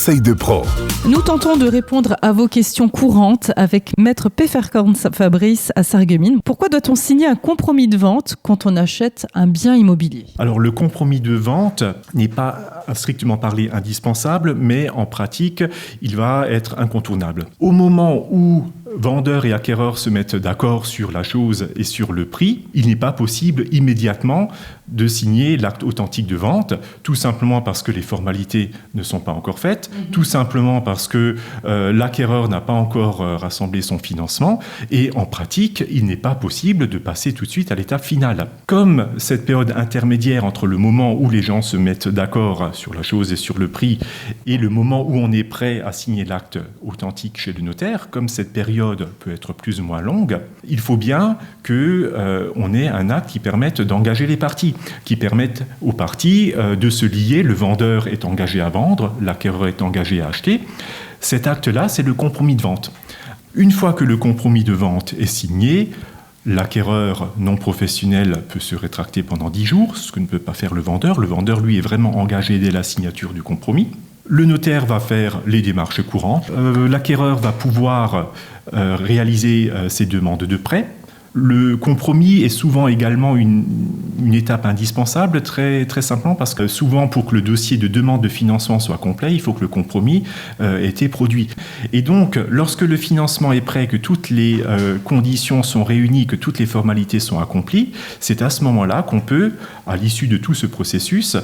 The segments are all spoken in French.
conseils de pro. Nous tentons de répondre à vos questions courantes avec Maître Pfefferkorn Fabrice à Sarreguemines. Pourquoi doit-on signer un compromis de vente quand on achète un bien immobilier ? Alors le compromis de vente n'est pas strictement parlé indispensable, mais en pratique, il va être incontournable. Au moment où vendeurs et acquéreurs se mettent d'accord sur la chose et sur le prix, il n'est pas possible immédiatement de signer l'acte authentique de vente, tout simplement parce que les formalités ne sont pas encore faites, tout simplement parce que l'acquéreur n'a pas encore rassemblé son financement, et en pratique, il n'est pas possible de passer tout de suite à l'étape finale. Comme cette période intermédiaire entre le moment où les gens se mettent d'accord sur la chose et sur le prix, et le moment où on est prêt à signer l'acte authentique chez le notaire, comme cette période peut être plus ou moins longue, il faut bien qu'on ait un acte qui permette d'engager les parties, qui permette aux parties de se lier. Le vendeur est engagé à vendre, l'acquéreur est engagé à acheter. Cet acte-là, c'est le compromis de vente. Une fois que le compromis de vente est signé, l'acquéreur non professionnel peut se rétracter pendant 10 jours, ce que ne peut pas faire le vendeur. Le vendeur, lui, est vraiment engagé dès la signature du compromis. Le notaire va faire les démarches courantes. L'acquéreur va pouvoir réaliser ses demandes de prêt. Le compromis est souvent également une étape indispensable, très, très simplement parce que souvent, pour que le dossier de demande de financement soit complet, il faut que le compromis ait été produit. Et donc, lorsque le financement est prêt, que toutes les conditions sont réunies, que toutes les formalités sont accomplies, c'est à ce moment-là qu'on peut, à l'issue de tout ce processus,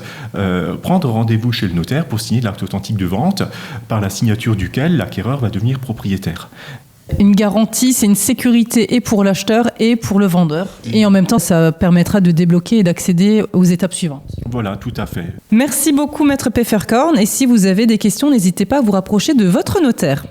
prendre rendez-vous chez le notaire pour signer l'acte authentique de vente, par la signature duquel l'acquéreur va devenir propriétaire. Une garantie, c'est une sécurité et pour l'acheteur et pour le vendeur. Et en même temps, ça permettra de débloquer et d'accéder aux étapes suivantes. Voilà, tout à fait. Merci beaucoup, Maître Pfefferkorn. Et si vous avez des questions, n'hésitez pas à vous rapprocher de votre notaire.